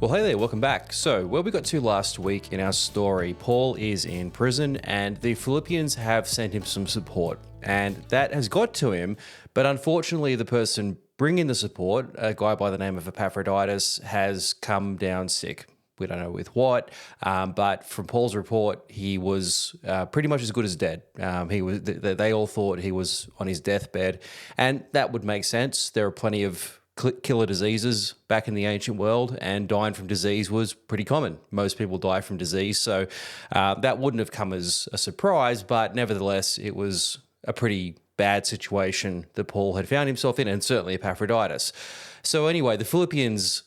Well, hey there, welcome back. So, where we got to last week in our story, Paul is in prison and the Philippians have sent him some support. And that has got to him, but unfortunately, the person bringing the support, a guy by the name of Epaphroditus, has come down sick. We don't know with what, but from Paul's report, he was pretty much as good as dead. They all thought he was on his deathbed, and that would make sense. There are plenty of killer diseases back in the ancient world, and dying from disease was pretty common. Most people die from disease, so that wouldn't have come as a surprise, but nevertheless, it was a pretty bad situation that Paul had found himself in, and certainly Epaphroditus. So anyway, the Philippians,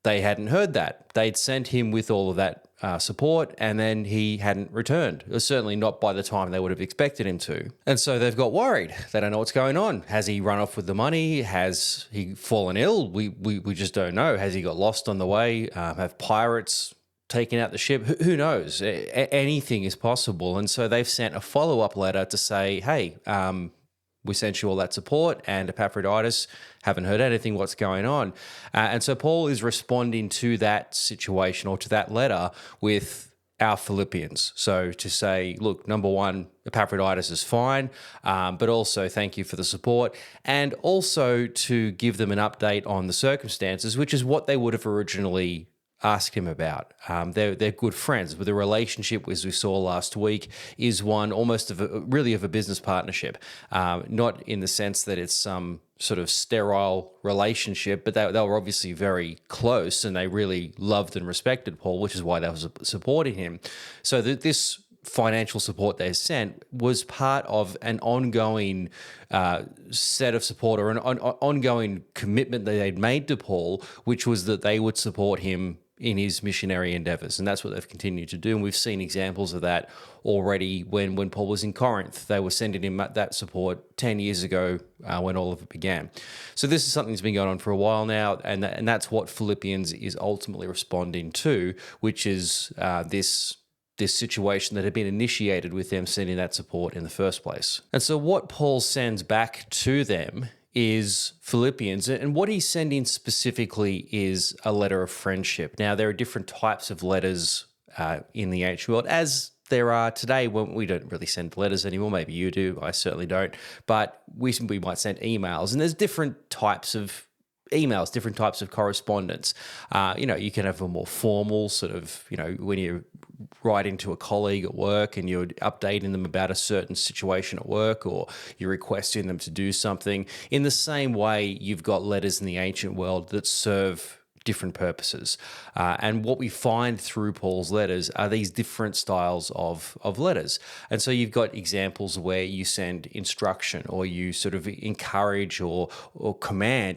they hadn't heard that. They'd sent him with all of that support, and then he hadn't returned. It was certainly not by the time they would have expected him to. And so they've got worried. They don't know what's going on. Has he run off with the money? Has he fallen ill? We just don't know. Has he got lost on the way? Have pirates taken out the ship? Who knows? Anything is possible. And so they've sent a follow-up letter to say, hey, we sent you all that support, and Epaphroditus, haven't heard anything, what's going on? And so Paul is responding to that situation or to that letter with our Philippians. So to say, look, number one, Epaphroditus is fine, but also thank you for the support, and also to give them an update on the circumstances, which is what they would have originally asked him about. They're good friends, but the relationship, as we saw last week, is one almost of a business partnership. Not in the sense that it's some sort of sterile relationship, but they were obviously very close, and they really loved and respected Paul, which is why they were supporting him. So this financial support they sent was part of an ongoing set of support, or an ongoing commitment that they'd made to Paul, which was that they would support him in his missionary endeavors. And that's what they've continued to do. And we've seen examples of that already when Paul was in Corinth. They were sending him that support 10 years ago when all of it began. So this is something that's been going on for a while now, and that's what Philippians is ultimately responding to, which is this situation that had been initiated with them sending that support in the first place. And so what Paul sends back to them is Philippians, and what he's sending specifically is a letter of friendship. Now, there are different types of letters in the ancient world, as there are today. When we don't really send letters anymore. Maybe you do, I certainly don't, but we might send emails, and there's different types of emails, different types of correspondence. You can have a more formal sort of, when you're writing to a colleague at work and you're updating them about a certain situation at work, or you're requesting them to do something. In the same way, you've got letters in the ancient world that serve different purposes. And what we find through Paul's letters are these different styles of letters. And so you've got examples where you send instruction, or you sort of encourage or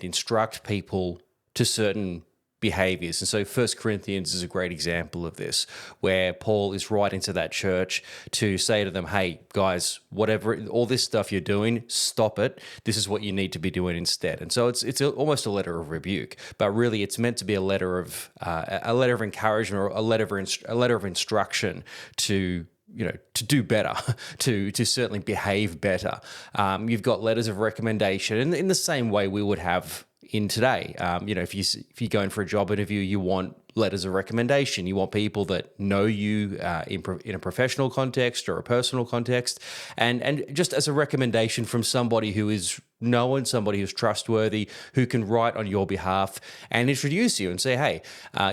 instruct people to certain behaviors. And so 1 Corinthians is a great example of this, where Paul is writing to that church to say to them, hey, guys, whatever, all this stuff you're doing, stop it. This is what you need to be doing instead. And so it's almost a letter of rebuke, but really it's meant to be a letter of encouragement, or a letter of instruction to do better, to certainly behave better. You've got letters of recommendation, and in the same way we would have in today. If you're going for a job interview, you want letters of recommendation. You want people that know you in a professional context or a personal context, and just as a recommendation from somebody who is known, somebody who's trustworthy, who can write on your behalf and introduce you and say, hey,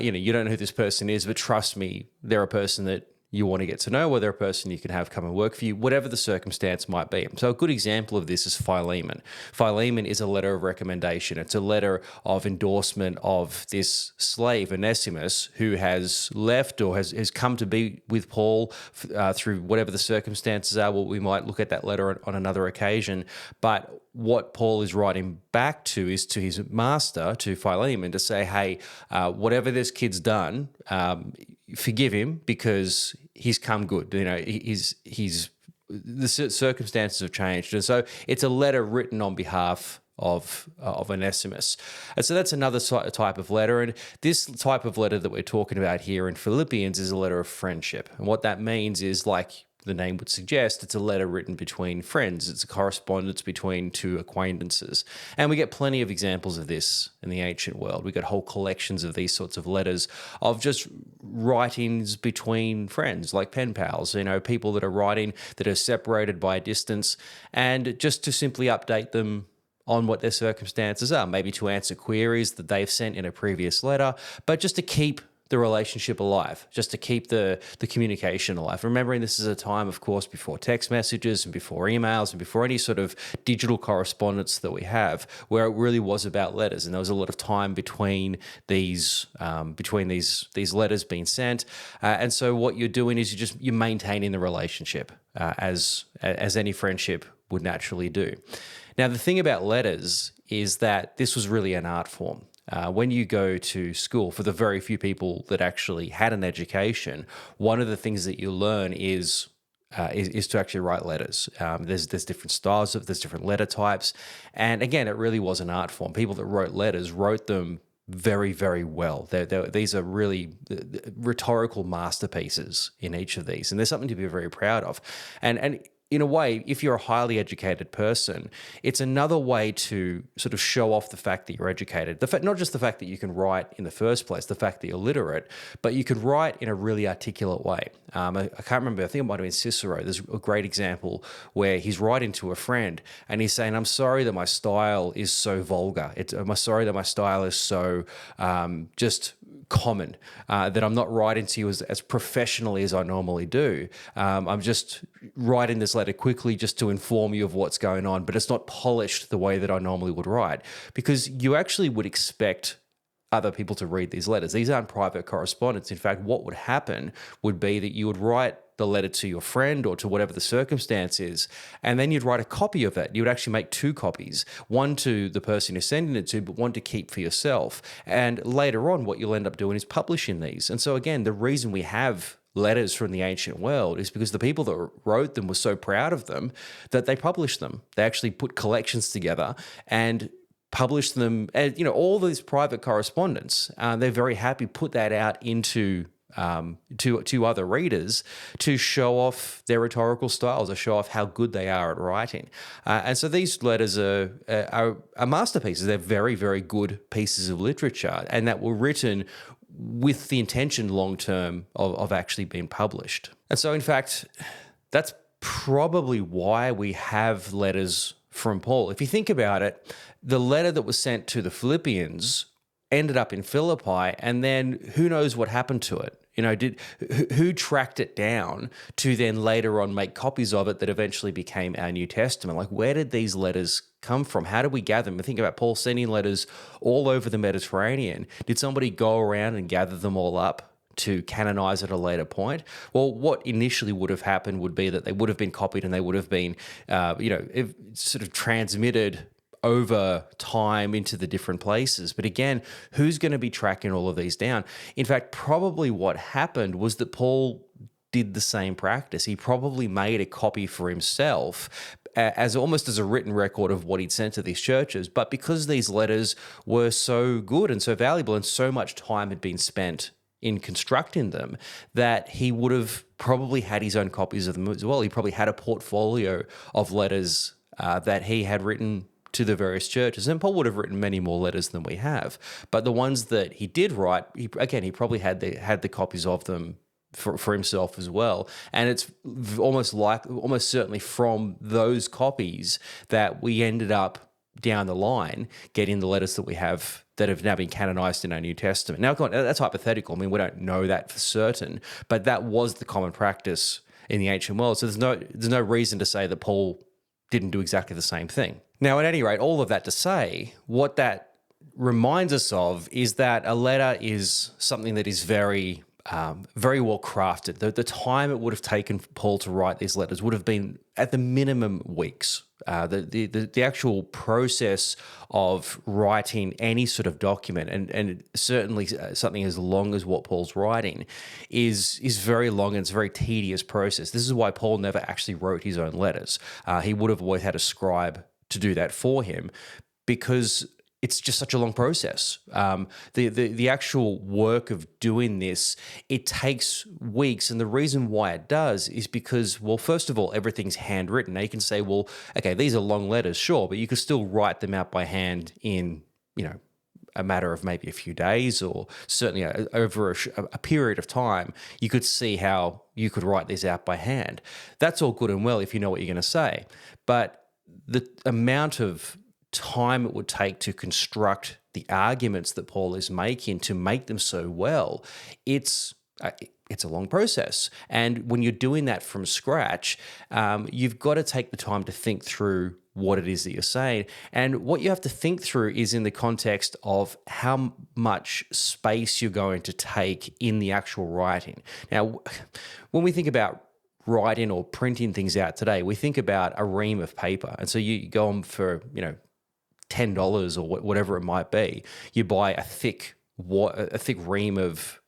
you don't know who this person is, but trust me, they're a person that you want to get to know, whether a person you can have come and work for you, whatever the circumstance might be. So a good example of this is Philemon. Philemon is a letter of recommendation. It's a letter of endorsement of this slave, Onesimus, who has left or has come to be with Paul through whatever the circumstances are. Well, we might look at that letter on another occasion. But what Paul is writing back to is to his master, to Philemon, to say, hey, whatever this kid's done, forgive him, because he's come good. The circumstances have changed. And so it's a letter written on behalf of Onesimus. And so that's another type of letter. And this type of letter that we're talking about here in Philippians is a letter of friendship. And what that means is, like the name would suggest, it's a letter written between friends. It's a correspondence between two acquaintances. And we get plenty of examples of this in the ancient world. We got whole collections of these sorts of letters of just writings between friends, like pen pals, people that are writing that are separated by a distance, and just to simply update them on what their circumstances are, maybe to answer queries that they've sent in a previous letter, but just to keep the relationship alive, just to keep the communication alive. Remembering this is a time, of course, before text messages and before emails and before any sort of digital correspondence that we have, where it really was about letters, and there was a lot of time between these letters being sent. And so what you're doing is you're maintaining the relationship as any friendship would naturally do. Now, the thing about letters is that this was really an art form. When you go to school, for the very few people that actually had an education, one of the things that you learn is to actually write letters. There's different styles there's different letter types, and again, it really was an art form. People that wrote letters wrote them very, very well. These are really rhetorical masterpieces in each of these, and there's something to be very proud of. And in a way, if you're a highly educated person, it's another way to sort of show off the fact that you're educated. Not just the fact that you can write in the first place, the fact that you're literate, but you can write in a really articulate way. I can't remember, I think it might have been Cicero. There's a great example where he's writing to a friend and he's saying, I'm sorry that my style is so vulgar. I'm sorry that my style is so just common, that I'm not writing to you as professionally as I normally do. I'm just writing this letter quickly just to inform you of what's going on, but it's not polished the way that I normally would write, because you actually would expect other people to read these letters. These aren't private correspondence. In fact, what would happen would be that you would write the letter to your friend or to whatever the circumstance is, and then you'd write a copy of it. You would actually make two copies, one to the person you're sending it to, but one to keep for yourself. And later on, what you'll end up doing is publishing these. And so again, the reason we have letters from the ancient world is because the people that wrote them were so proud of them that they published them. They actually put collections together and published them. And, all these private correspondence, they're very happy to put that out into to other readers to show off their rhetorical styles, or show off how good they are at writing. And so these letters are masterpieces. They're very, very good pieces of literature, and that were written with the intention long-term of actually being published. And so, in fact, that's probably why we have letters from Paul. If you think about it, the letter that was sent to the Philippians ended up in Philippi, and then who knows what happened to it? Who tracked it down to then later on make copies of it that eventually became our New Testament? Like, where did these letters come from? How did we gather them? Think about Paul sending letters all over the Mediterranean. Did somebody go around and gather them all up to canonize at a later point? Well, what initially would have happened would be that they would have been copied and they would have been, sort of transmitted over time into the different places. But again, who's going to be tracking all of these down? In fact, probably what happened was that Paul did the same practice. He probably made a copy for himself as almost as a written record of what he'd sent to these churches. But because these letters were so good and so valuable and so much time had been spent in constructing them, that he would have probably had his own copies of them as well. He probably had a portfolio of letters that he had written to the various churches. And Paul would have written many more letters than we have. But the ones that he did write, he probably had the copies of them for himself as well. And it's almost certainly from those copies that we ended up down the line getting the letters that we have that have now been canonized in our New Testament. Now, that's hypothetical. I mean, we don't know that for certain, but that was the common practice in the ancient world. So there's no reason to say that Paul didn't do exactly the same thing. Now, at any rate, all of that to say, what that reminds us of is that a letter is something that is very, very well crafted. The time it would have taken Paul to write these letters would have been at the minimum weeks. The actual process of writing any sort of document, and certainly something as long as what Paul's writing, is very long, and it's a very tedious process. This is why Paul never actually wrote his own letters. He would have always had a scribe to do that for him, because it's just such a long process. The actual work of doing this, it takes weeks, and the reason why it does is because, well, first of all, everything's handwritten. Now you can say, well, okay, these are long letters, sure, but you could still write them out by hand in, a matter of maybe a few days, or certainly over a period of time. You could see how you could write these out by hand. That's all good and well if you know what you're going to say, but the amount of time it would take to construct the arguments that Paul is making to make them so well, it's a long process. And when you're doing that from scratch, you've got to take the time to think through what it is that you're saying. And what you have to think through is in the context of how much space you're going to take in the actual writing. Now, when we think about writing or printing things out today, we think about a ream of paper. And so you go on for, $10 or whatever it might be. You buy a thick ream of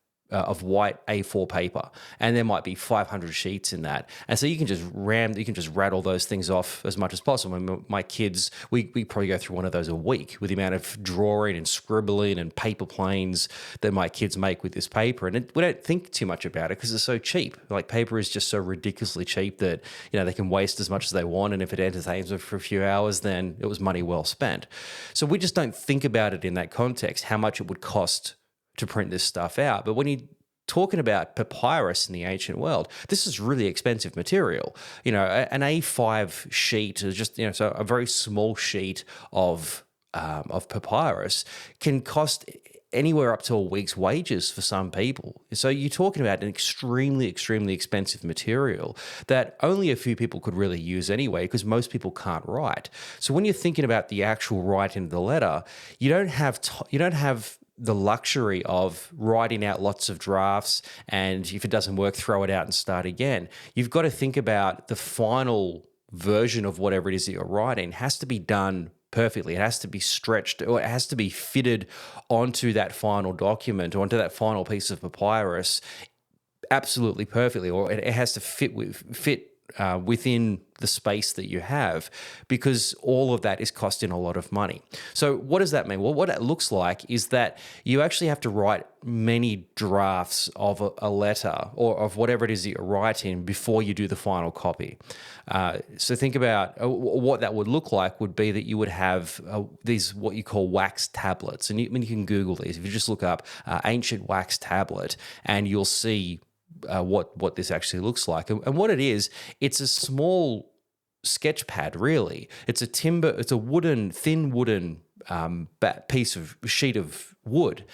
white A4 paper, and there might be 500 sheets in that. And so you can just rattle those things off as much as possible. I mean, my kids, we probably go through one of those a week with the amount of drawing and scribbling and paper planes that my kids make with this paper. And we don't think too much about it because it's so cheap. Like, paper is just so ridiculously cheap that, they can waste as much as they want. And if it entertains them for a few hours, then it was money well spent. So we just don't think about it in that context, how much it would cost to print this stuff out. But when you're talking about papyrus in the ancient world, this is really expensive material. An A5 sheet is just, so a very small sheet of papyrus can cost anywhere up to a week's wages for some people. So you're talking about an extremely, extremely expensive material that only a few people could really use anyway, because most people can't write. So when you're thinking about the actual writing of the letter, you don't have the luxury of writing out lots of drafts, and if it doesn't work, throw it out and start again. You've got to think about the final version of whatever it is that you're writing has to be done perfectly. It has to be stretched, or it has to be fitted onto that final document, or onto that final piece of papyrus absolutely perfectly, or it has to fit within the space that you have, because all of that is costing a lot of money. So what does that mean? Well, what it looks like is that you actually have to write many drafts of a letter or of whatever it is that you're writing before you do the final copy. So think about what that would look like would be that you would have these what you call wax tablets. And you can Google these. If you just look up ancient wax tablet, and you'll see what this actually looks like. And what it is, it's a small sketch pad, really. It's a thin wooden sheet of wood,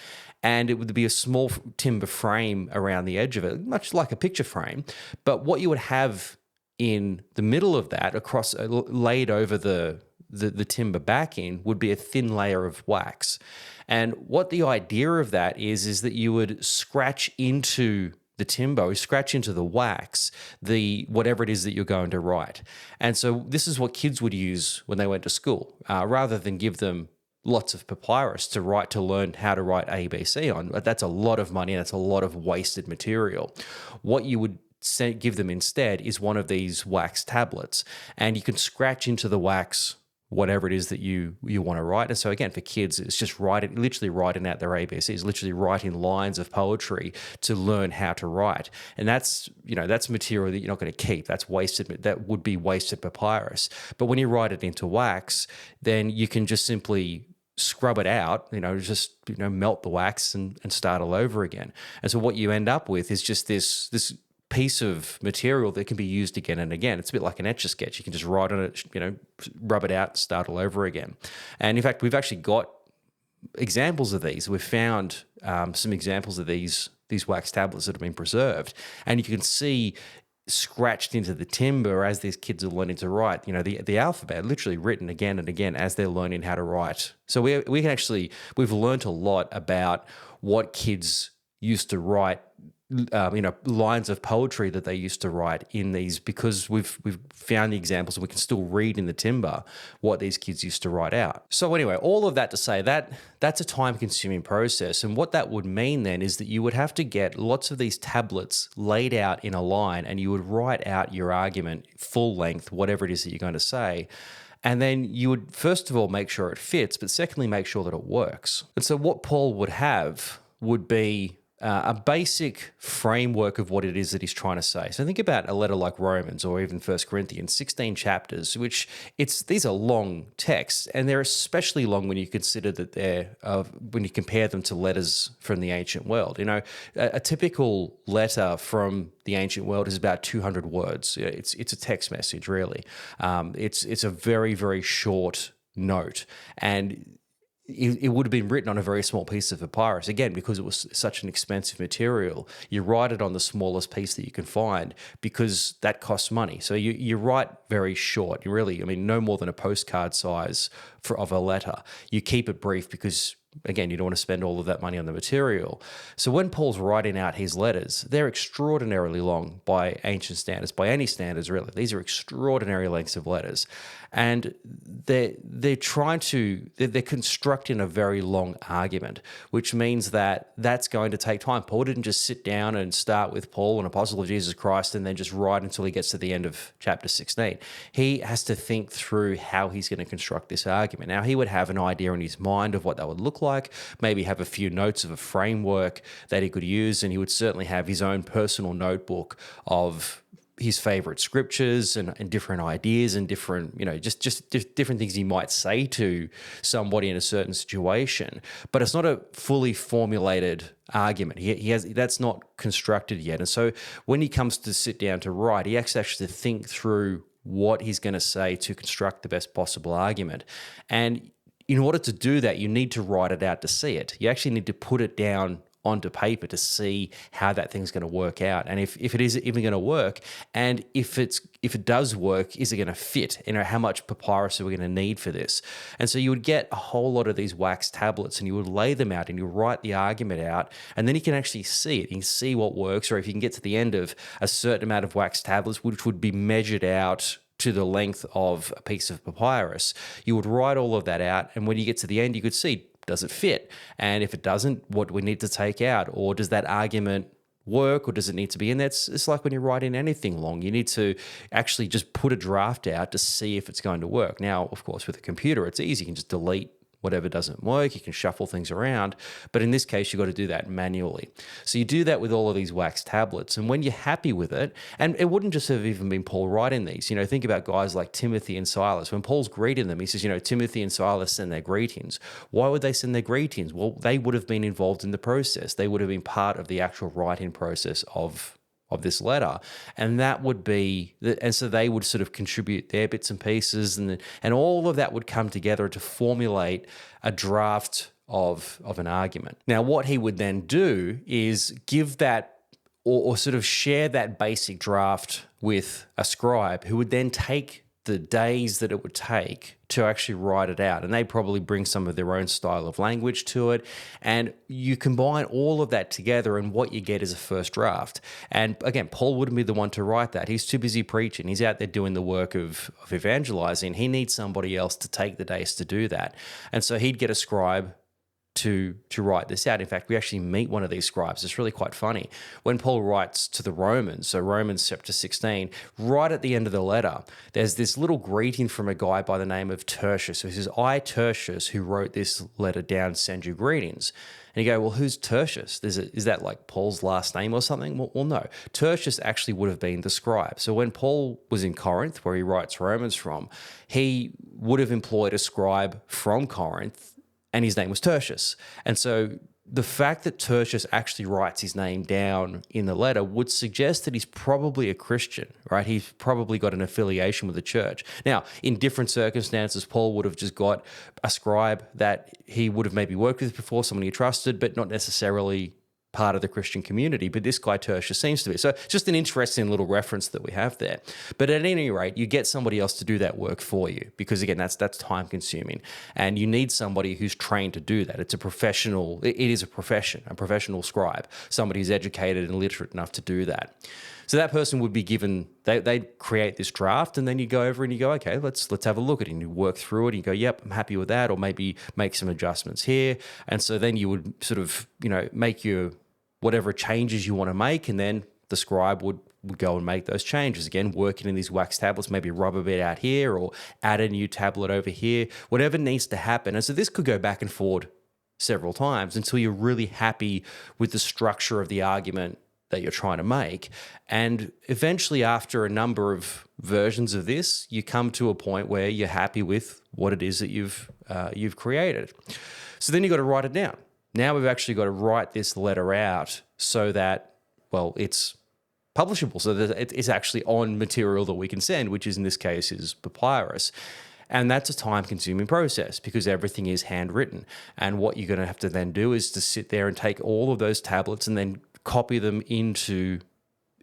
and it would be a small timber frame around the edge of it, much like a picture frame. But what you would have in the middle of that, laid over the timber backing, would be a thin layer of wax. And what the idea of that is that you would scratch into the timber, scratch into the wax, whatever it is that you're going to write. And so this is what kids would use when they went to school, rather than give them lots of papyrus to learn how to write ABC on. That's a lot of money. That's a lot of wasted material. What you would give them instead is one of these wax tablets, and you can scratch into the wax whatever it is that you want to write. And so again, for kids, it's just literally writing out their ABCs, literally writing lines of poetry to learn how to write. And that's material that you're not going to keep. That would be wasted papyrus. But when you write it into wax, then you can just simply scrub it out, melt the wax and start all over again. And so what you end up with is just this piece of material that can be used again and again. It's a bit like an Etch-a-Sketch. You can just write on it, rub it out, start all over again. And in fact, we've actually got examples of these. We've found some examples of these wax tablets that have been preserved, and you can see scratched into the timber as these kids are learning to write, the alphabet literally written again and again as they're learning how to write. So we've learned a lot about what kids used to write, lines of poetry that they used to write in these, because we've found the examples, and we can still read in the timber what these kids used to write out. So anyway, all of that to say that that's a time-consuming process, and what that would mean then is that you would have to get lots of these tablets laid out in a line, and you would write out your argument full length, whatever it is that you're going to say. And then you would, first of all, make sure it fits, but secondly, make sure that it works. And so what Paul would have would be a basic framework of what it is that he's trying to say. So think about a letter like Romans or even 1 Corinthians, 16 chapters, which these are long texts, and they're especially long when you consider that when you compare them to letters from the ancient world. A typical letter from the ancient world is about 200 words. It's a text message, really. It's a very, very short note, and it would have been written on a very small piece of papyrus. Again, because it was such an expensive material, you write it on the smallest piece that you can find because that costs money. So you write very short. You really, no more than a postcard size of a letter. You keep it brief because, again, you don't want to spend all of that money on the material. So when Paul's writing out his letters, they're extraordinarily long by ancient standards, by any standards really. These are extraordinary lengths of letters. And they're constructing a very long argument, which means that that's going to take time. Paul didn't just sit down and start with Paul, an apostle of Jesus Christ, and then just write until he gets to the end of chapter 16. He has to think through how he's going to construct this argument. Now, he would have an idea in his mind of what that would look like, maybe have a few notes of a framework that he could use, and he would certainly have his own personal notebook of his favorite scriptures and different ideas and different, just different things he might say to somebody in a certain situation. But it's not a fully formulated argument. That's not constructed yet. And so when he comes to sit down to write, he has to actually think through what he's going to say to construct the best possible argument. And in order to do that, you need to write it out to see it. You actually need to put it down onto paper to see how that thing's going to work out, and if it is even going to work, and if it does work, is it going to fit? How much papyrus are we going to need for this? And so you would get a whole lot of these wax tablets, and you would lay them out, and you write the argument out, and then you can actually see it. You can see what works, or if you can get to the end of a certain amount of wax tablets, which would be measured out to the length of a piece of papyrus, you would write all of that out, and when you get to the end, you could see, does it fit? And if it doesn't, what do we need to take out? Or does that argument work, or does it need to be in there? It's like when you're writing anything long, you need to actually just put a draft out to see if it's going to work. Now, of course, with a computer, it's easy. You can just delete whatever doesn't work. You can shuffle things around. But in this case, you've got to do that manually. So you do that with all of these wax tablets. And when you're happy with it, and it wouldn't just have even been Paul writing these. Think about guys like Timothy and Silas. When Paul's greeting them, he says, Timothy and Silas send their greetings. Why would they send their greetings? Well, they would have been involved in the process. They would have been part of the actual writing process of this letter, and that would be, and so they would sort of contribute their bits and pieces, and all of that would come together to formulate a draft of an argument. Now, what he would then do is give that, or sort of share that basic draft with a scribe, who would then take the days that it would take to actually write it out. And they probably bring some of their own style of language to it. And you combine all of that together, and what you get is a first draft. And again, Paul wouldn't be the one to write that. He's too busy preaching. He's out there doing the work of evangelizing. He needs somebody else to take the days to do that. And so he'd get a scribe to write this out. In fact, we actually meet one of these scribes. It's really quite funny. When Paul writes to the Romans, so Romans chapter 16, right at the end of the letter, there's this little greeting from a guy by the name of Tertius. So he says, I, Tertius, who wrote this letter down, send you greetings. And you go, well, who's Tertius? Is that like Paul's last name or something? Well, no. Tertius actually would have been the scribe. So when Paul was in Corinth, where he writes Romans from, he would have employed a scribe from Corinth, and his name was Tertius. And so the fact that Tertius actually writes his name down in the letter would suggest that he's probably a Christian, right? He's probably got an affiliation with the church. Now, in different circumstances, Paul would have just got a scribe that he would have maybe worked with before, someone he trusted, but not necessarily part of the Christian community, but this guy Tertius seems to be. So just an interesting little reference that we have there. But at any rate, you get somebody else to do that work for you, because again, that's time consuming, and you need somebody who's trained to do that. It's a professional, it is a profession, a professional scribe, somebody who's educated and literate enough to do that. So that person would be given, they create this draft, and then you go over and you go, okay, let's have a look at it, and you work through it, and you go, yep, I'm happy with that, or maybe make some adjustments here. And so then you would sort of, make your whatever changes you want to make, and then the scribe would go and make those changes. Again, working in these wax tablets, maybe rub a bit out here or add a new tablet over here, whatever needs to happen. And so this could go back and forward several times until you're really happy with the structure of the argument that you're trying to make. And eventually, after a number of versions of this, you come to a point where you're happy with what it is that you've created. So then you've got to write it down. Now we've actually got to write this letter out so that, well, it's publishable, so that it's actually on material that we can send, which is in this case is papyrus. And that's a time-consuming process because everything is handwritten. And what you're going to have to then do is to sit there and take all of those tablets and then copy them into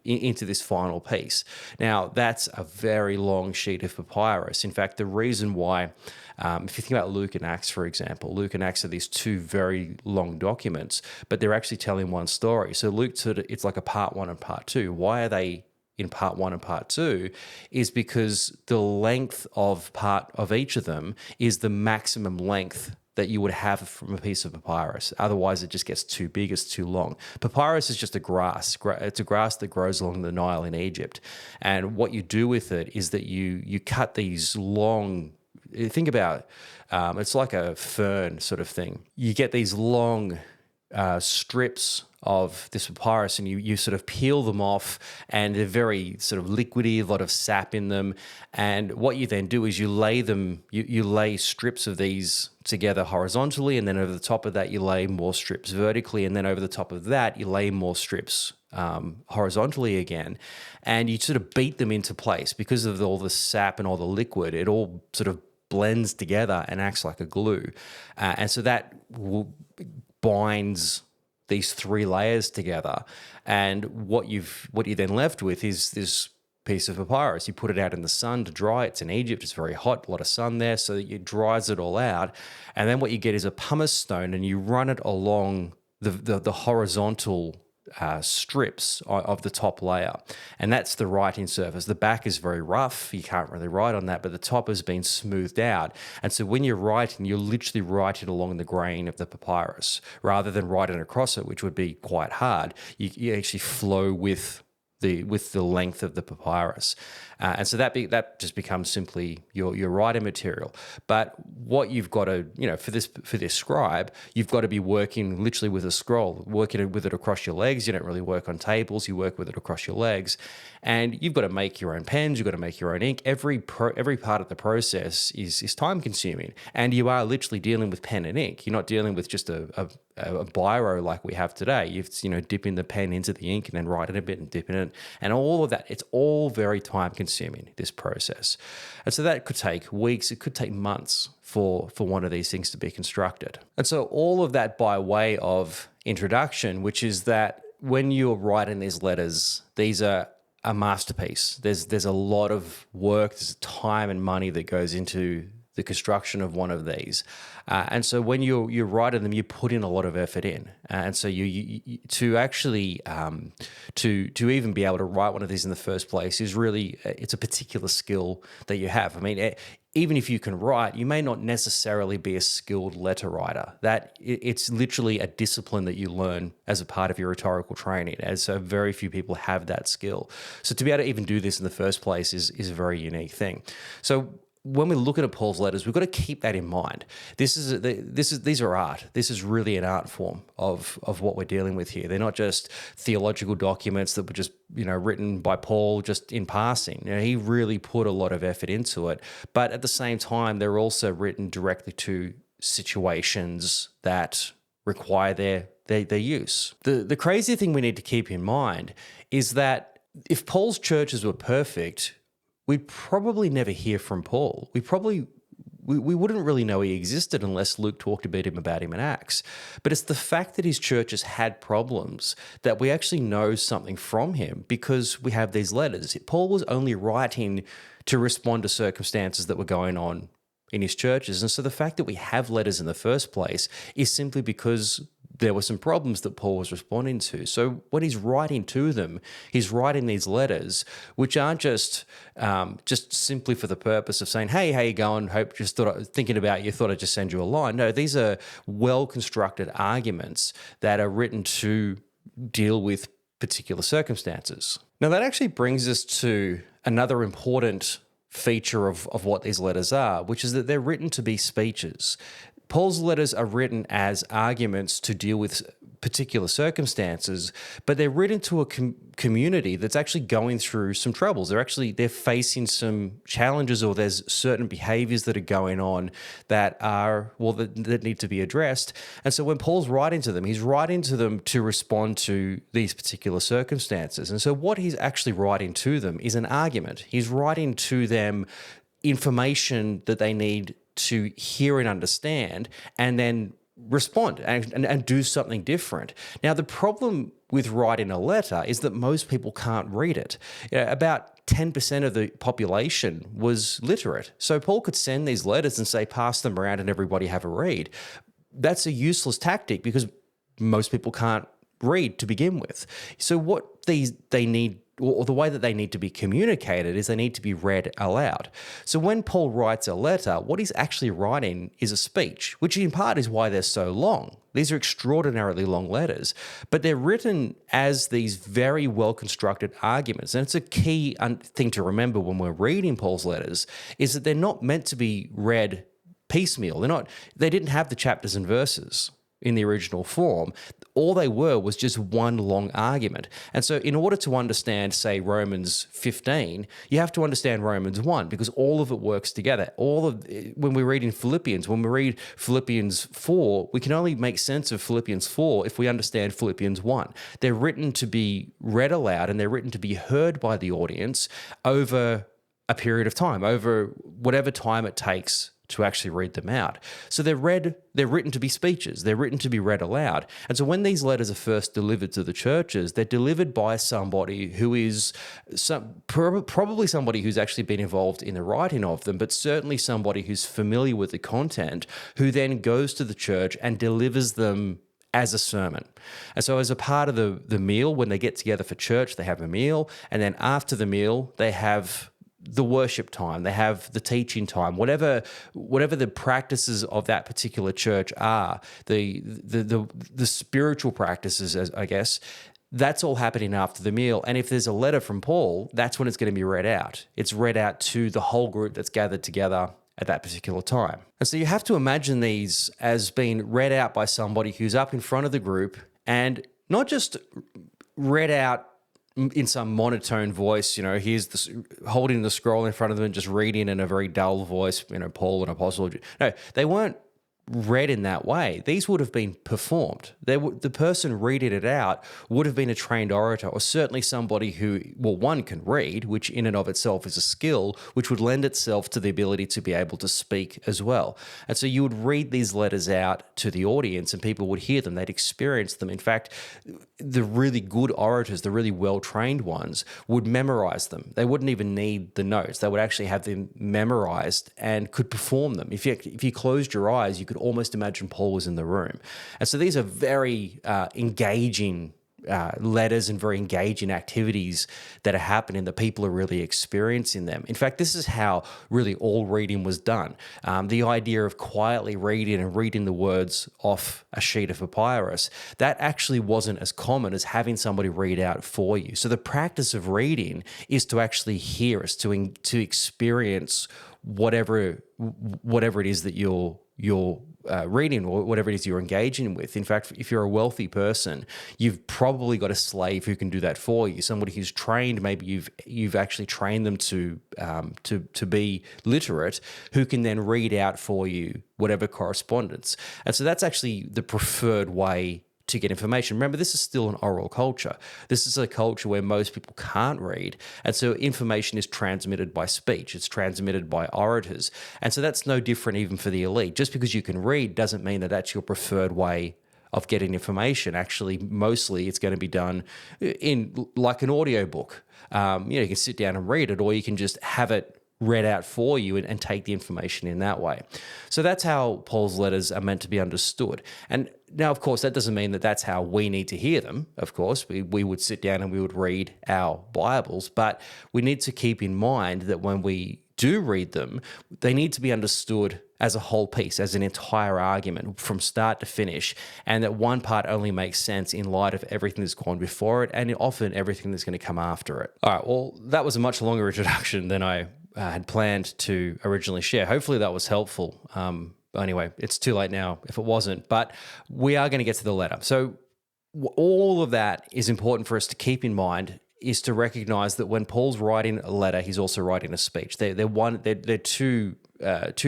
this final piece. Now, that's a very long sheet of papyrus. In fact, the reason why, if you think about Luke and Acts, for example, Luke and Acts are these two very long documents, but they're actually telling one story. So Luke, it's like a part 1 and part 2. Why are they in part 1 and part 2? Is because the length of part of each of them is the maximum length that you would have from a piece of papyrus. Otherwise, it just gets too big, it's too long. Papyrus is just a grass. It's a grass that grows along the Nile in Egypt. And what you do with it is that you cut these long, think about, it's like a fern sort of thing. You get these long strips of this papyrus and you sort of peel them off, and they're very sort of liquidy, a lot of sap in them. And what you then do is you lay strips of these together horizontally, and then over the top of that you lay more strips vertically, and then over the top of that you lay more strips horizontally again, and you sort of beat them into place. Because of all the sap and all the liquid, it all sort of blends together and acts like a glue, and so that binds these 3 layers together. And what you're then left with is this piece of papyrus. You put it out in the sun to dry. It's in Egypt. It's very hot, a lot of sun there, so it dries it all out. And then what you get is a pumice stone, and you run it along the horizontal strips of the top layer. And that's the writing surface. The back is very rough. You can't really write on that, but the top has been smoothed out. And so when you're writing, you're literally writing along the grain of the papyrus rather than writing across it, which would be quite hard. You actually flow with the length of the papyrus. And so that just becomes simply your writing material. But what you've got to, for this scribe, you've got to be working literally with a scroll, working with it across your legs. You don't really work on tables, you work with it across your legs. And you've got to make your own pens, you've got to make your own ink. Every part of the process is time consuming. And you are literally dealing with pen and ink. You're not dealing with just a biro like we have today. You've dipping the pen into the ink and then writing a bit and dipping it, and all of that. It's all very time consuming, this process. And so that could take weeks, it could take months for one of these things to be constructed. And so all of that by way of introduction, which is that when you're writing these letters, these are a masterpiece. There's a lot of work, there's time and money that goes into the construction of one of these. And so when you're writing them, you put in a lot of effort in. And so you to actually, to even be able to write one of these in the first place is really, it's a particular skill that you have. I mean, even if you can write, you may not necessarily be a skilled letter writer. It's literally a discipline that you learn as a part of your rhetorical training, as so very few people have that skill. So to be able to even do this in the first place is a very unique thing. So when we're looking at Paul's letters, we've got to keep that in mind. These are art. This is really an art form of what we're dealing with here. They're not just theological documents that were just written by Paul just in passing. He really put a lot of effort into it. But at the same time, they're also written directly to situations that require their use. The crazy thing we need to keep in mind is that if Paul's churches were perfect, we'd probably never hear from Paul. We wouldn't really know he existed unless Luke talked about him in Acts. But it's the fact that his churches had problems that we actually know something from him because we have these letters. Paul was only writing to respond to circumstances that were going on in his churches. And so the fact that we have letters in the first place is simply because there were some problems that Paul was responding to. So when he's writing to them, he's writing these letters, which aren't just simply for the purpose of saying, "Hey, how you going? Thinking about you. Thought I'd just send you a line." No, these are well-constructed arguments that are written to deal with particular circumstances. Now, that actually brings us to another important feature of what these letters are, which is that they're written to be speeches. Paul's letters are written as arguments to deal with particular circumstances, but they're written to a community that's actually going through some troubles. They're facing some challenges, or there's certain behaviors that are going on that that need to be addressed. And so when Paul's writing to them, he's writing to them to respond to these particular circumstances. And so what he's actually writing to them is an argument. He's writing to them information that they need to hear and understand, and then respond and do something different. Now, the problem with writing a letter is that most people can't read it. About 10% of the population was literate. So Paul could send these letters and say, pass them around and everybody have a read. That's a useless tactic because most people can't read to begin with. So what they need, or the way that they need to be communicated, is they need to be read aloud. So when Paul writes a letter, what he's actually writing is a speech, which in part is why they're so long. These are extraordinarily long letters, but they're written as these very well-constructed arguments. And it's a key thing to remember when we're reading Paul's letters, is that they're not meant to be read piecemeal. They didn't have the chapters and verses in the original form. All they were was just one long argument. And so in order to understand, say, Romans 15, you have to understand Romans 1, because all of it works together. When we read in Philippians, when we read Philippians 4, we can only make sense of Philippians 4 if we understand Philippians 1. They're written to be read aloud, and they're written to be heard by the audience over a period of time, over whatever time it takes to actually read them out. So they're written to be speeches. They're written to be read aloud. And so when these letters are first delivered to the churches, they're delivered by somebody who is probably somebody who's actually been involved in the writing of them, but certainly somebody who's familiar with the content, who then goes to the church and delivers them as a sermon. And so as a part of the meal, when they get together for church, they have a meal. And then after the meal, they have the worship time, they have the teaching time, whatever the practices of that particular church are, the spiritual practices, as I guess, that's all happening after the meal. And if there's a letter from Paul, that's when it's going to be read out. It's read out to the whole group that's gathered together at that particular time. And so you have to imagine these as being read out by somebody who's up in front of the group, and not just read out in some monotone voice, here's holding the scroll in front of them and just reading in a very dull voice, Paul, an apostle. No, they weren't read in that way. These would have been performed. The person reading it out would have been a trained orator, or certainly somebody who, one can read, which in and of itself is a skill, which would lend itself to the ability to be able to speak as well. And so you would read these letters out to the audience and people would hear them. They'd experience them. In fact, the really good orators, the really well-trained ones, would memorize them. They wouldn't even need the notes. They would actually have them memorized and could perform them. If you closed your eyes, you could almost imagine Paul was in the room. And so these are very engaging letters and very engaging activities that are happening, that people are really experiencing them. In fact, this is how really all reading was done. The idea of quietly reading and reading the words off a sheet of papyrus, that actually wasn't as common as having somebody read out for you. So the practice of reading is to actually hear us, to experience whatever it is that you're reading, or whatever it is you're engaging with. In fact, if you're a wealthy person, you've probably got a slave who can do that for you. Somebody who's trained, maybe you've actually trained them to be literate, who can then read out for you whatever correspondence. And so that's actually the preferred way to get information. Remember, this is still an oral culture. This is a culture where most people can't read. And so information is transmitted by speech. It's transmitted by orators. And so that's no different even for the elite. Just because you can read doesn't mean that that's your preferred way of getting information. Actually, mostly it's going to be done in like an audiobook. You can sit down and read it, or you can just have it read out for you and take the information in that way. So that's how Paul's letters are meant to be understood. And now, of course, that doesn't mean that that's how we need to hear them. Of course, we would sit down and we would read our Bibles, but we need to keep in mind that when we do read them, they need to be understood as a whole piece, as an entire argument from start to finish, and that one part only makes sense in light of everything that's gone before it and often everything that's going to come after it. All right, well, that was a much longer introduction than I had planned to originally share. Hopefully that was helpful. Anyway, it's too late now if it wasn't, but we are going to get to the letter. So all of that is important for us to keep in mind, is to recognize that when Paul's writing a letter, he's also writing a speech. They're two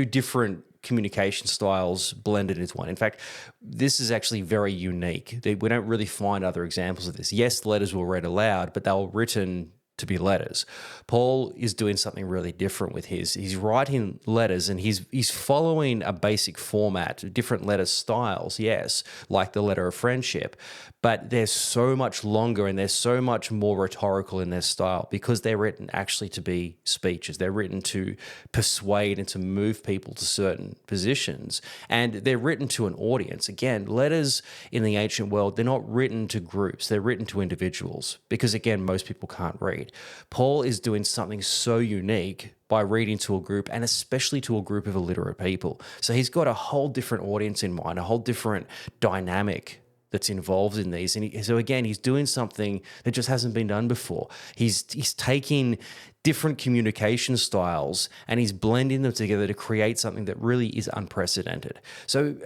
different communication styles blended into one. In fact, this is actually very unique. We don't really find other examples of this. Yes, letters were read aloud, but they were written to be letters. Paul is doing something really different with his. He's writing letters and he's following a basic format, different letter styles, yes, like the letter of friendship, but they're so much longer and they're so much more rhetorical in their style because they're written actually to be speeches. They're written to persuade and to move people to certain positions, and they're written to an audience. Again, letters in the ancient world, they're not written to groups, they're written to individuals because, again, most people can't read. Paul is doing something so unique by reading to a group, and especially to a group of illiterate people. So he's got a whole different audience in mind, a whole different dynamic that's involved in these. And so again, he's doing something that just hasn't been done before. He's taking different communication styles and he's blending them together to create something that really is unprecedented. So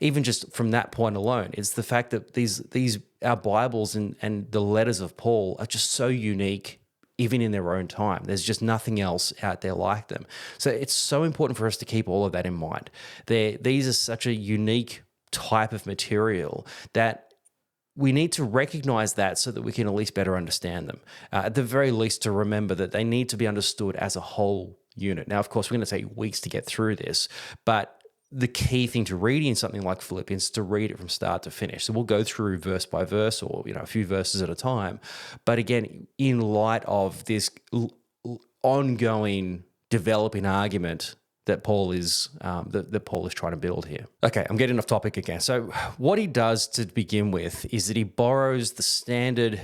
even just from that point alone, it's the fact that these our Bibles and the letters of Paul are just so unique, even in their own time. There's just nothing else out there like them. So it's so important for us to keep all of that in mind. These are such a unique type of material that we need to recognize that so that we can at least better understand them. At the very least, to remember that they need to be understood as a whole unit. Now, of course, we're going to take weeks to get through this, but the key thing to reading something like Philippians is to read it from start to finish. So we'll go through verse by verse, or a few verses at a time. But again, in light of this ongoing developing argument that Paul is trying to build here. Okay, I'm getting off topic again. So what he does to begin with is that he borrows the standard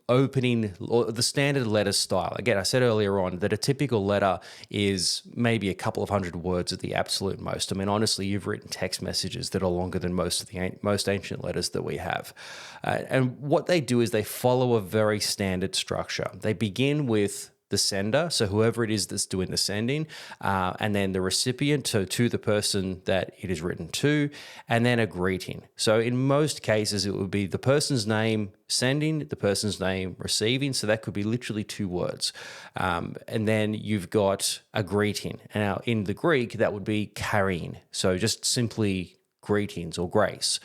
opening or the standard letter style. Again, I said earlier on that a typical letter is maybe a couple of hundred words at the absolute most. I mean, honestly, you've written text messages that are longer than most of the most ancient letters that we have. And what they do is they follow a very standard structure. They begin with the sender, so whoever it is that's doing the sending, and then the recipient, so to the person that it is written to, and then a greeting. So in most cases, it would be the person's name sending, the person's name receiving, so that could be literally 2 words. And then you've got a greeting. Now, in the Greek, that would be carrying, so just simply greetings or grace.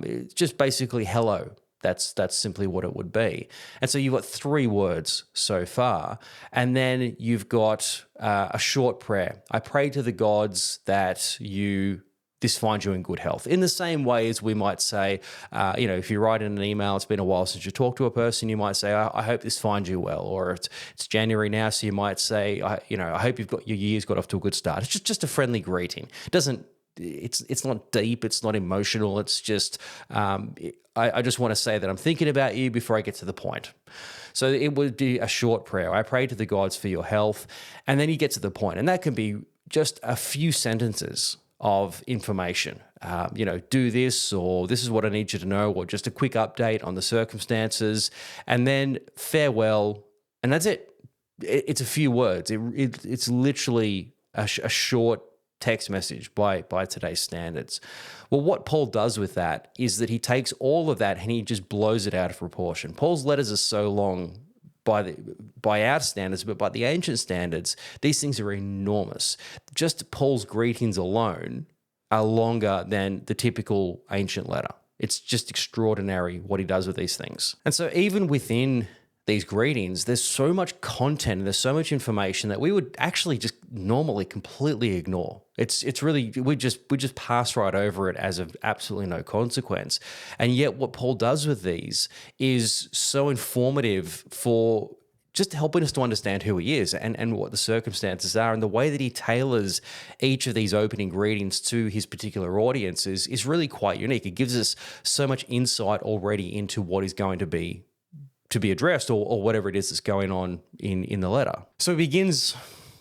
It's just basically hello. That's simply what it would be. And so you've got 3 words so far. And then you've got a short prayer. I pray to the gods that this finds you in good health. In the same way as we might say, if you write in an email, it's been a while since you talked to a person, you might say, I hope this finds you well. Or it's January now, so you might say, I hope your year's got off to a good start. It's just a friendly greeting. It's not deep, it's not emotional, it's just, I just want to say that I'm thinking about you before I get to the point. So it would be a short prayer. I pray to the gods for your health, and then you get to the point. And that can be just a few sentences of information. Do this, or this is what I need you to know, or just a quick update on the circumstances, and then farewell, and that's it. It's a few words. It's literally a short text message by today's standards. Well, what Paul does with that is that he takes all of that and he just blows it out of proportion. Paul's letters are so long by our standards, but by the ancient standards, these things are enormous. Just Paul's greetings alone are longer than the typical ancient letter. It's just extraordinary what he does with these things. And so even within these greetings, there's so much content and there's so much information that we would actually just normally completely ignore. It's really, we just pass right over it as of absolutely no consequence. And yet what Paul does with these is so informative for just helping us to understand who he is and what the circumstances are, and the way that he tailors each of these opening greetings to his particular audience is really quite unique. It gives us so much insight already into what is going to be addressed or whatever it is that's going on in the letter. So he begins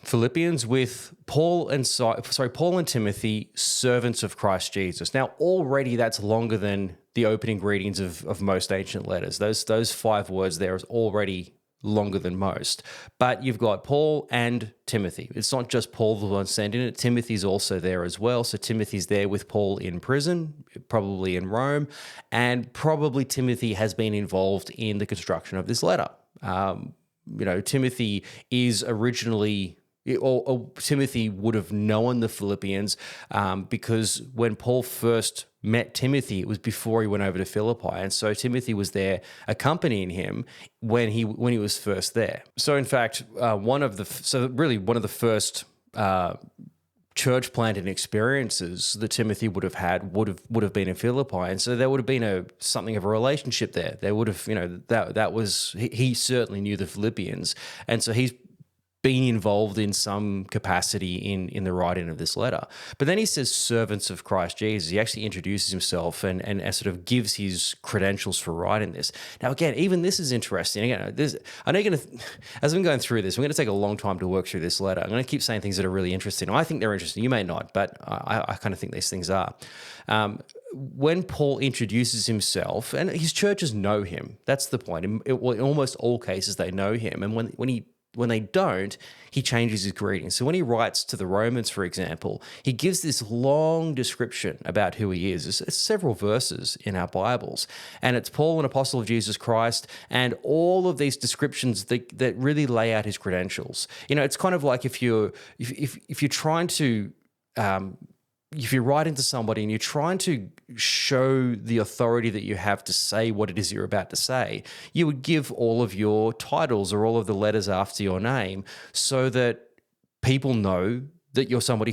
Philippians with Paul and Timothy, servants of Christ Jesus. Now, already that's longer than the opening greetings of most ancient letters. Those 5 words there is already longer than most. But you've got Paul and Timothy. It's not just Paul the one sending it. Timothy's also there as well. So Timothy's there with Paul in prison, probably in Rome, and probably Timothy has been involved in the construction of this letter. Timothy is originally, or Timothy would have known the Philippians because when Paul first met Timothy, it was before he went over to Philippi, and so Timothy was there accompanying him when he was first there. So in fact, one of the first church planting experiences that Timothy would have had would have been in Philippi, and so there would have been something of a relationship there. There would have, that was he certainly knew the Philippians, and so he's been involved in some capacity in the writing of this letter. But then he says servants of Christ Jesus. He actually introduces himself and sort of gives his credentials for writing this. Now, again, even this is interesting. Again, I know you're going to, as I'm going through this, we're going to take a long time to work through this letter. I'm going to keep saying things that are really interesting. I think they're interesting. You may not, but I kind of think these things are. When Paul introduces himself, and his churches know him, that's the point. In almost all cases, they know him. And when they don't, he changes his greeting. So when he writes to the Romans, for example, he gives this long description about who he is. It's several verses in our Bibles. And it's Paul, an apostle of Jesus Christ, and all of these descriptions that really lay out his credentials. It's kind of like if you're trying to if you're writing to somebody and you're trying to show the authority that you have to say what it is you're about to say, you would give all of your titles or all of the letters after your name so that people know that you're somebody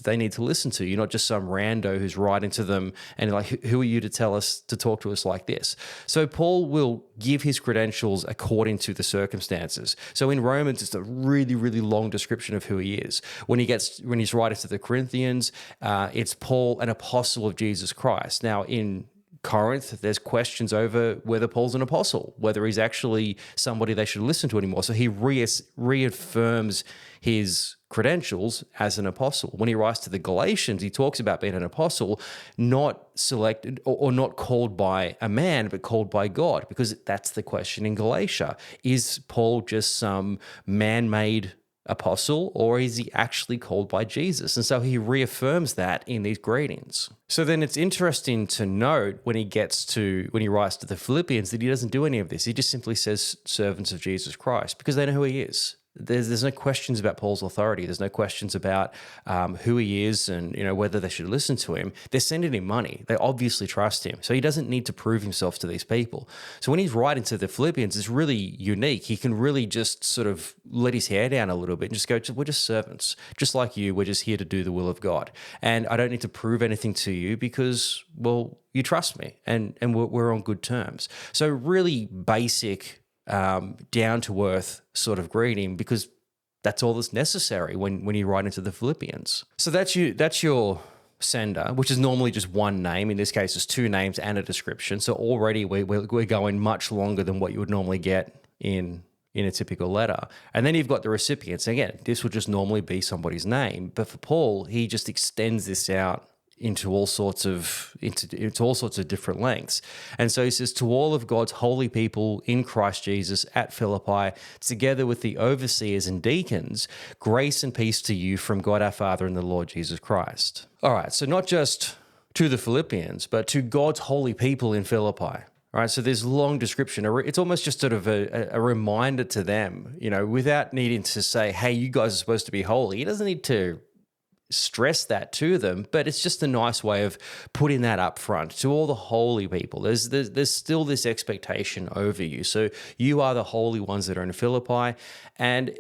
they need to listen to. You're not just some rando who's writing to them and like, who are you to talk to us like this? So Paul will give his credentials according to the circumstances. So in Romans, it's a really, really long description of who he is. When he's writing to the Corinthians, it's Paul, an apostle of Jesus Christ. Now in Corinth, there's questions over whether Paul's an apostle, whether he's actually somebody they should listen to anymore. So he reaffirms his credentials as an apostle. When he writes to the Galatians, he talks about being an apostle, not selected or not called by a man, but called by God, because that's the question in Galatia. Is Paul just some man-made apostle, or is he actually called by Jesus? And so he reaffirms that in these greetings. So then it's interesting to note when he writes to the Philippians that he doesn't do any of this. He just simply says servants of Jesus Christ, because they know who he is. There's no questions about Paul's authority. There's no questions about who he is and whether they should listen to him. They're sending him money. They obviously trust him. So he doesn't need to prove himself to these people. So when he's writing to the Philippians, it's really unique. He can really just sort of let his hair down a little bit and just go, we're just servants. Just like you, we're just here to do the will of God. And I don't need to prove anything to you because, well, you trust me and we're on good terms. So really basic, down-to-earth sort of greeting, because that's all that's necessary when you write into the Philippians. So that's your sender, which is normally just one name. In this case, it's 2 names and a description. So already we're going much longer than what you would normally get in a typical letter. And then you've got the recipients. Again, this would just normally be somebody's name. But for Paul, he just extends this out into all sorts of different lengths. And so he says, to all of God's holy people in Christ Jesus at Philippi, together with the overseers and deacons, grace and peace to you from God our Father and the Lord Jesus Christ. All right, so not just to the Philippians, but to God's holy people in Philippi. All right, so there's long description. It's almost just sort of a reminder to them, without needing to say, hey, you guys are supposed to be holy. He doesn't need to stress that to them, but it's just a nice way of putting that up front to all the holy people. There's still this expectation over you. So you are the holy ones that are in Philippi. And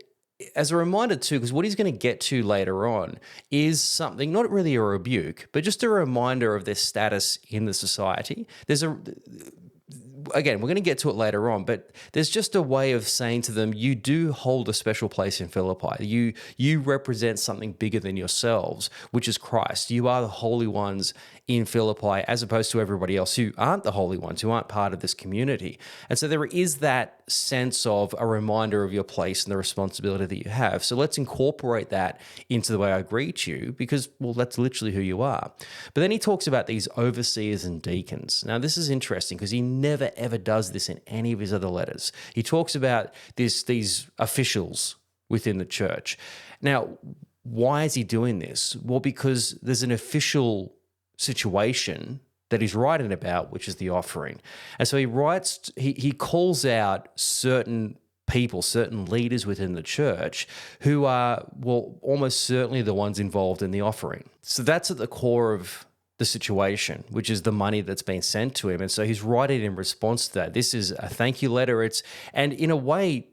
as a reminder too, because what he's going to get to later on is something, not really a rebuke, but just a reminder of their status in the society. again, we're going to get to it later on, but there's just a way of saying to them, you do hold a special place in Philippi. You represent something bigger than yourselves, which is Christ. You are the holy ones in Philippi, as opposed to everybody else who aren't the holy ones, who aren't part of this community. And so there is that sense of a reminder of your place and the responsibility that you have. So let's incorporate that into the way I greet you, because, well, that's literally who you are. But then he talks about these overseers and deacons. Now, this is interesting because he never, ever does this in any of his other letters. He talks about these officials within the church. Now, why is he doing this? Well, because there's an official situation that he's writing about, which is the offering. And so he calls out certain people, certain leaders within the church who are, well, almost certainly the ones involved in the offering. So that's at the core of the situation, which is the money that's been sent to him. And so he's writing in response to that. This is a thank you letter. And in a way,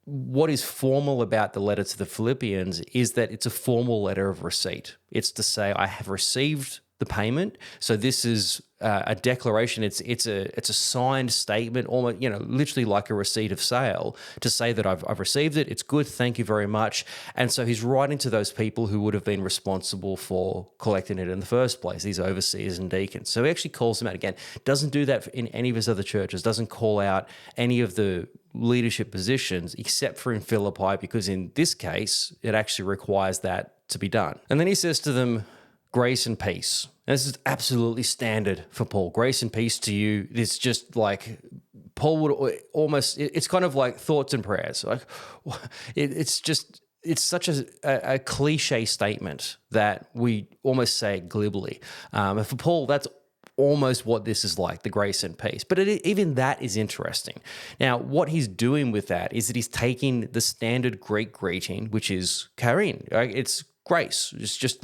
what is formal about the letter to the Philippians is that it's a formal letter of receipt. It's to say, I have received the payment. So this is a declaration. It's a signed statement, almost, literally like a receipt of sale, to say that I've received it. It's good. Thank you very much. And so he's writing to those people who would have been responsible for collecting it in the first place, these overseers and deacons. So he actually calls them out again. Doesn't do that in any of his other churches. Doesn't call out any of the leadership positions except for in Philippi, because in this case, it actually requires that to be done. And then he says to them, grace and peace. And this is absolutely standard for Paul. Grace and peace to you. It's just like Paul would almost, it's kind of like thoughts and prayers. Like it's such a cliche statement that we almost say it glibly. And for Paul, that's almost what this is like, the grace and peace. But even that is interesting. Now, what he's doing with that is that he's taking the standard Greek greeting, which is charin. Right? It's grace. It's just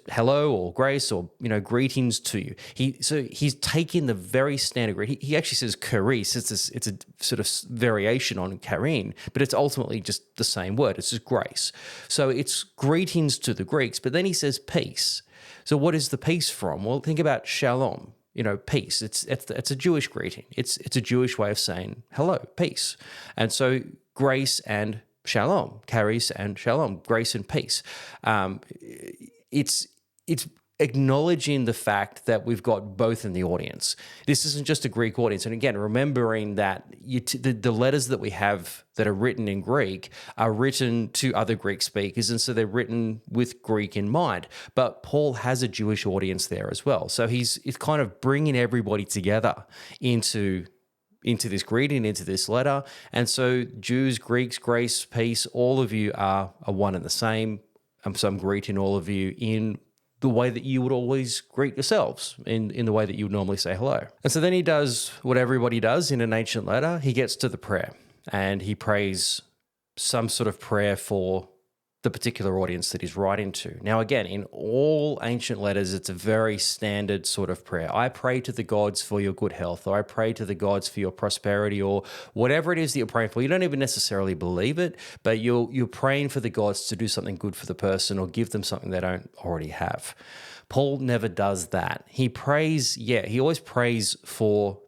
hello or grace or, greetings to you. He's taking the very standard greeting. He actually says charis. It's a sort of variation on charin, but it's ultimately just the same word. It's just grace. So it's greetings to the Greeks, but then he says peace. So what is the peace from? Well, think about shalom. Peace. It's a Jewish greeting. It's a Jewish way of saying hello, peace. And so grace and shalom, charis and shalom, grace and peace. It's acknowledging the fact that we've got both in the audience. This isn't just a Greek audience. And again, remembering that the letters that we have that are written in Greek are written to other Greek speakers, and so they're written with Greek in mind. But Paul has a Jewish audience there as well. So he's kind of bringing everybody together into this greeting, into this letter. And so Jews, Greeks, grace, peace, all of you are one and the same. So I'm greeting all of you in the way that you would always greet yourselves, in the way that you would normally say hello. And so then he does what everybody does in an ancient letter. He gets to the prayer and he prays some sort of prayer for the particular audience that he's writing to. Now, again, in all ancient letters, it's a very standard sort of prayer. I pray to the gods for your good health, or I pray to the gods for your prosperity, or whatever it is that you're praying for. You don't even necessarily believe it, but you're praying for the gods to do something good for the person or give them something they don't already have. Paul never does that. He always prays for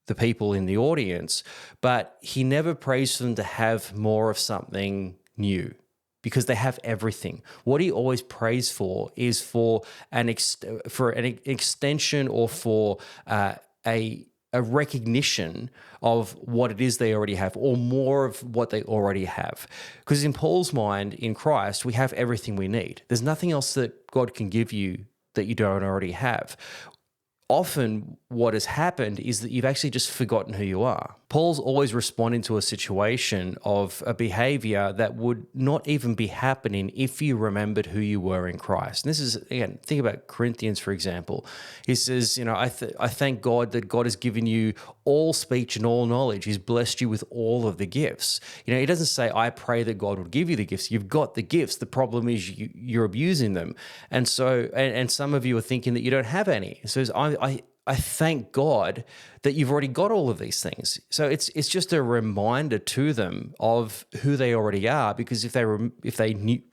the people in the audience, but he never prays for them to have more of something new, because they have everything. What he always prays for is for an extension, or for a recognition of what it is they already have, or more of what they already have. Because in Paul's mind, in Christ, we have everything we need. There's nothing else that God can give you that you don't already have. Often what has happened is that you've actually just forgotten who you are. Paul's always responding to a situation of a behavior that would not even be happening if you remembered who you were in Christ. And this is, again, think about Corinthians, for example. He says, I thank God that God has given you all speech and all knowledge. He's blessed you with all of the gifts. He doesn't say, I pray that God would give you the gifts. You've got the gifts. The problem is you're abusing them. And so, and some of you are thinking that you don't have any. So I thank God that you've already got all of these things. So it's just a reminder to them of who they already are, because if they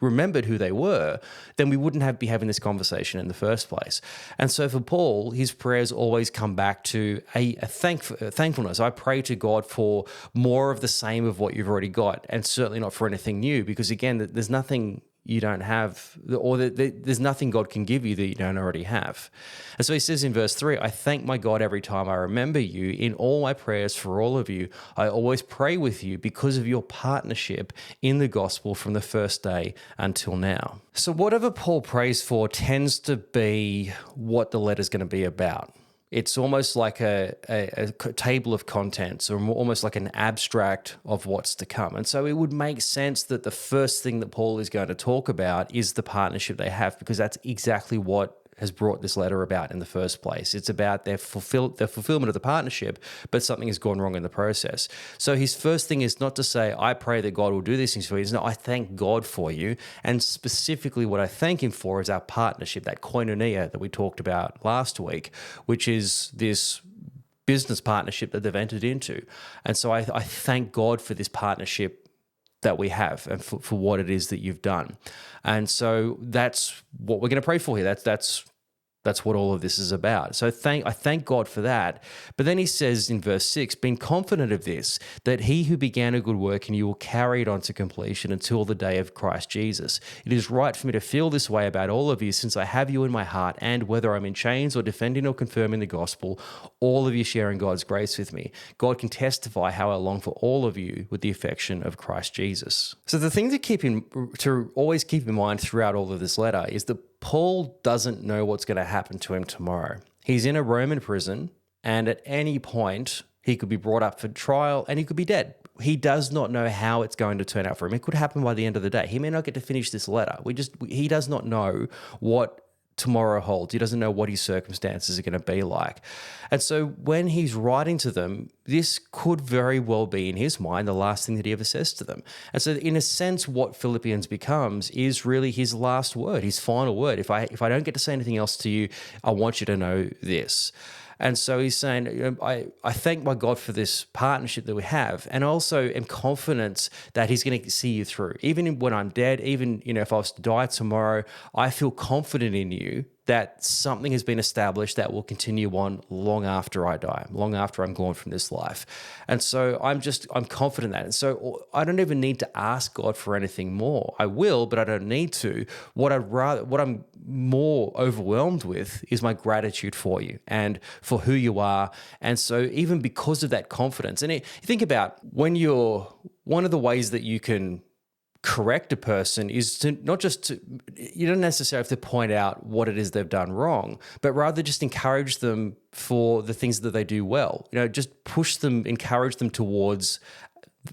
remembered who they were, then we wouldn't be having this conversation in the first place. And so for Paul, his prayers always come back to a thankfulness. I pray to God for more of the same of what you've already got, and certainly not for anything new, because again, there's nothing you don't have, or there's nothing God can give you that you don't already have. And so he says in verse 3, I thank my God every time I remember you. In all my prayers for all of you, I always pray with you because of your partnership in the gospel from the first day until now. So whatever Paul prays for tends to be what the letter's going to be about. It's almost like a table of contents, or almost like an abstract of what's to come. And so it would make sense that the first thing that Paul is going to talk about is the partnership they have, because that's exactly what has brought this letter about in the first place. It's about their fulfillment of the partnership, but something has gone wrong in the process. So his first thing is not to say, I pray that God will do these things for you. It's no, I thank God for you. And specifically what I thank him for is our partnership, that koinonia that we talked about last week, which is this business partnership that they've entered into. And so I thank God for this partnership that we have, and for what it is that you've done. And so that's what we're going to pray for here. That's what all of this is about. So I thank God for that. But then he says in verse 6, being confident of this, that he who began a good work in you will carry it on to completion until the day of Christ Jesus. It is right for me to feel this way about all of you, since I have you in my heart, and whether I'm in chains or defending or confirming the gospel, all of you sharing God's grace with me. God can testify how I long for all of you with the affection of Christ Jesus. So the thing to always keep in mind throughout all of this letter is that Paul doesn't know what's going to happen to him tomorrow. He's in a Roman prison, and at any point, he could be brought up for trial and he could be dead. He does not know how it's going to turn out for him. It could happen by the end of the day. He may not get to finish this letter. He does not know what tomorrow holds. He doesn't know what his circumstances are going to be like. And so when he's writing to them, this could very well be, in his mind, the last thing that he ever says to them. And so in a sense, what Philippians becomes is really his last word, his final word. If I don't get to say anything else to you, I want you to know this. And so he's saying, I thank my God for this partnership that we have, and also am confident that he's going to see you through. Even when I'm dead, even if I was to die tomorrow, I feel confident in you that something has been established that will continue on long after I die, long after I'm gone from this life. And so I'm confident in that. And so I don't even need to ask God for anything more. I will, but I don't need to. What I'm more overwhelmed with is my gratitude for you and for who you are. And so even because of that confidence, and you think about one of the ways that you can correct a person is to you don't necessarily have to point out what it is they've done wrong, but rather just encourage them for the things that they do well. Just encourage them towards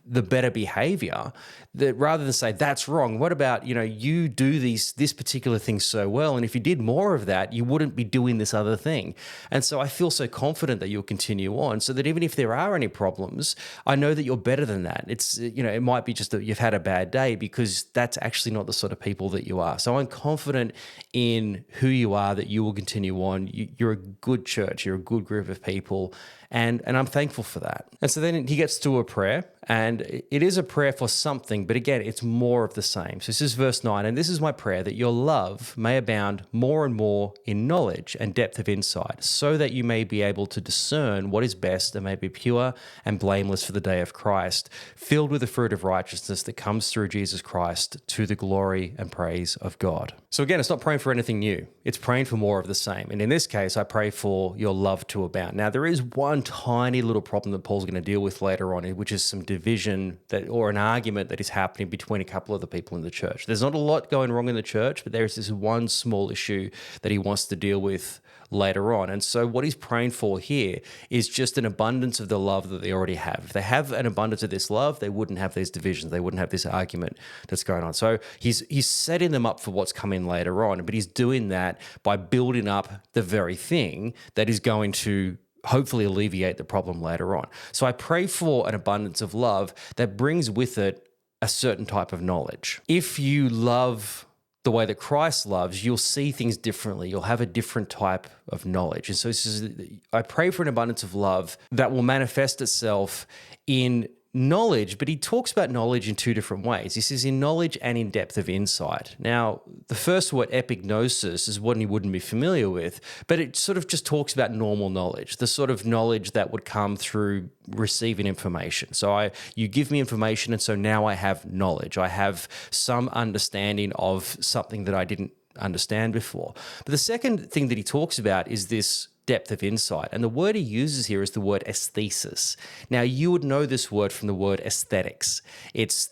the better behavior, that rather than say that's wrong. What about, you do this particular thing so well, and if you did more of that, you wouldn't be doing this other thing. And so I feel so confident that you'll continue on, so that even if there are any problems, I know that you're better than that. It's, it might be just that you've had a bad day, because that's actually not the sort of people that you are. So I'm confident in who you are, that you will continue on. You're a good church. You're a good group of people. And I'm thankful for that. And so then he gets to a prayer, and it is a prayer for something, but again, it's more of the same. So this is verse 9, and this is my prayer, that your love may abound more and more in knowledge and depth of insight, so that you may be able to discern what is best and may be pure and blameless for the day of Christ, filled with the fruit of righteousness that comes through Jesus Christ, to the glory and praise of God. So again, it's not praying for anything new. It's praying for more of the same. And in this case, I pray for your love to abound. Now, there is one tiny little problem that Paul's going to deal with later on, which is some division or an argument that is happening between a couple of the people in the church. There's not a lot going wrong in the church, but there is this one small issue that he wants to deal with later on. And so what he's praying for here is just an abundance of the love that they already have. If they have an abundance of this love, they wouldn't have these divisions. They wouldn't have this argument that's going on. So he's setting them up for what's coming later on, but he's doing that by building up the very thing that is going to hopefully alleviate the problem later on. So I pray for an abundance of love that brings with it a certain type of knowledge. If you love the way that Christ loves, you'll see things differently. You'll have a different type of knowledge. And so this is, I pray for an abundance of love that will manifest itself in knowledge, but he talks about knowledge in two different ways. This is in knowledge and in depth of insight. Now, the first word, epignosis, is one you wouldn't be familiar with, but it sort of just talks about normal knowledge, the sort of knowledge that would come through receiving information. So you give me information, and so now I have knowledge. I have some understanding of something that I didn't understand before. But the second thing that he talks about is this depth of insight. And the word he uses here is the word aesthesis. Now, you would know this word from the word aesthetics. It's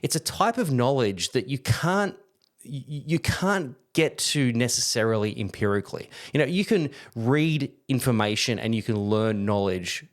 a type of knowledge that you can't get to necessarily empirically. You can read information and you can learn knowledge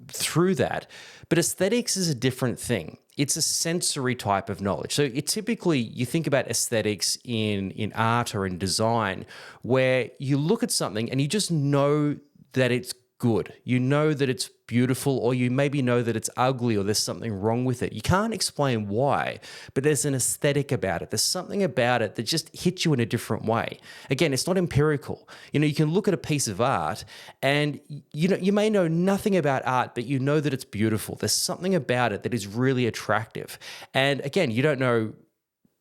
through that, but aesthetics is a different thing. It's a sensory type of knowledge. So typically you think about aesthetics in art or in design, where you look at something and you just know that it's good. You know that it's beautiful, or you maybe know that it's ugly or there's something wrong with it. You can't explain why, but there's an aesthetic about it. There's something about it that just hits you in a different way. Again, it's not empirical. You can look at a piece of art and you may know nothing about art, but you know that it's beautiful. There's something about it that is really attractive. And again, you don't know,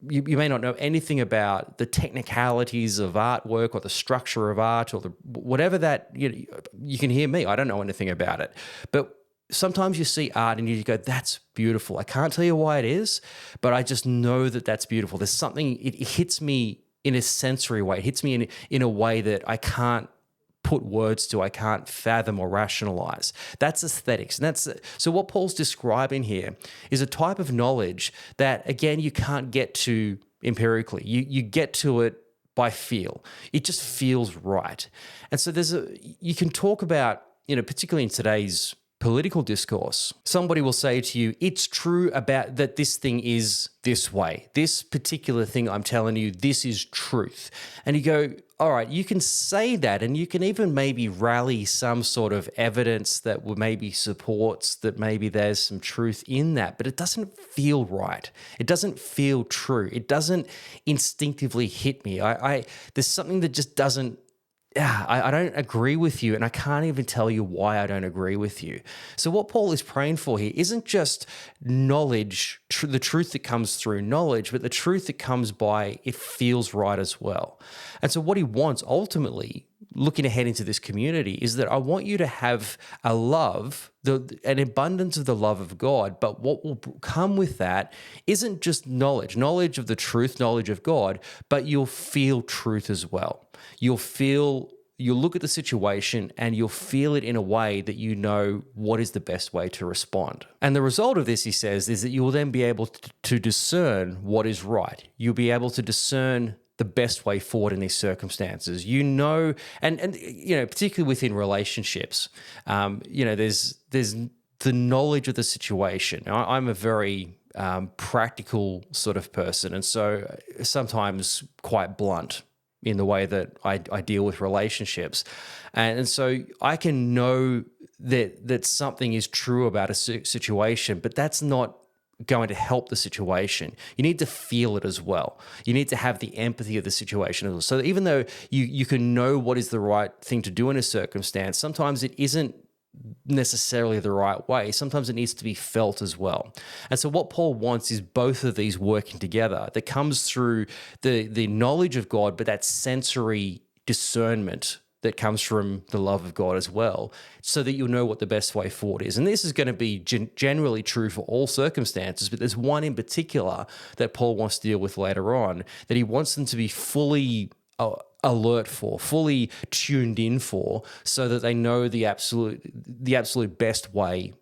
you may not know anything about the technicalities of artwork or the structure of art or whatever that, you can hear me. I don't know anything about it. But sometimes you see art and you go, that's beautiful. I can't tell you why it is, but I just know that that's beautiful. There's something, it hits me in a sensory way. It hits me in a way that I can't put words to, I can't fathom or rationalize. That's aesthetics. And so what Paul's describing here is a type of knowledge that, again, you can't get to empirically. You get to it by feel. It just feels right. And so you can talk about, particularly in today's political discourse, somebody will say to you, it's true about that this thing is this way. This particular thing I'm telling you, this is truth. And you go, all right, you can say that, and you can even maybe rally some sort of evidence that maybe supports that maybe there's some truth in that, but it doesn't feel right. It doesn't feel true. It doesn't instinctively hit me. There's something that just doesn't, I don't agree with you, and I can't even tell you why I don't agree with you. So what Paul is praying for here isn't just knowledge, the truth that comes through knowledge, but the truth that comes by it feels right as well. And so what he wants ultimately, looking ahead into this community, is that I want you to have a love, an abundance of the love of God, but what will come with that isn't just knowledge of the truth, knowledge of God, but you'll feel truth as well. You'll look at the situation and you'll feel it in a way that you know what is the best way to respond. And the result of this, he says, is that you will then be able to discern what is right. You'll be able to discern the best way forward in these circumstances. And particularly within relationships, there's the knowledge of the situation. Now, I'm a very practical sort of person, and so sometimes quite blunt in the way that I deal with relationships. And so I can know that something is true about a situation, but that's not going to help the situation. You need to feel it as well. You need to have the empathy of the situation as well. So even though you can know what is the right thing to do in a circumstance, sometimes it isn't necessarily the right way. Sometimes it needs to be felt as well. And so what Paul wants is both of these working together. That comes through the knowledge of God, but that sensory discernment that comes from the love of God as well, so that you'll know what the best way forward is. And this is going to be generally true for all circumstances, but there's one in particular that Paul wants to deal with later on, that he wants them to be fully alert for, fully tuned in for, so that they know the absolute best way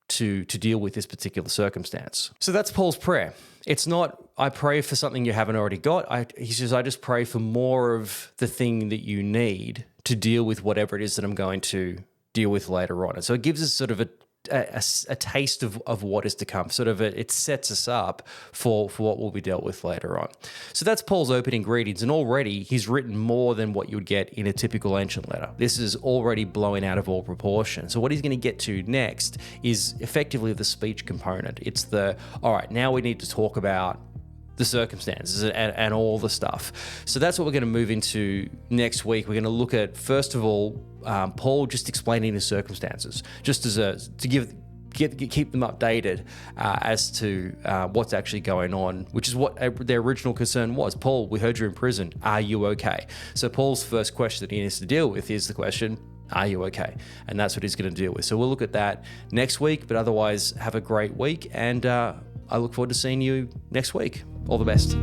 to deal with this particular circumstance. So that's Paul's prayer. It's not, I pray for something you haven't already got. He says, I just pray for more of the thing that you need to deal with whatever it is that I'm going to deal with later on. And so it gives us sort of a taste of what is to come. It sets us up for what will be dealt with later on. So that's Paul's opening greetings, and already he's written more than what you would get in a typical ancient letter. This is already blowing out of all proportion. So what he's going to get to next is effectively the speech component. It's all right, now we need to talk about the circumstances and all the stuff. So that's what we're going to move into next week. We're going to look at, first of all, Paul just explaining his circumstances, just as keep them updated as to what's actually going on, which is what their original concern was. Paul, we heard you're in prison. Are you okay? So Paul's first question that he needs to deal with is the question, are you okay? And that's what he's going to deal with. So we'll look at that next week, but otherwise have a great week. And I look forward to seeing you next week. All the best.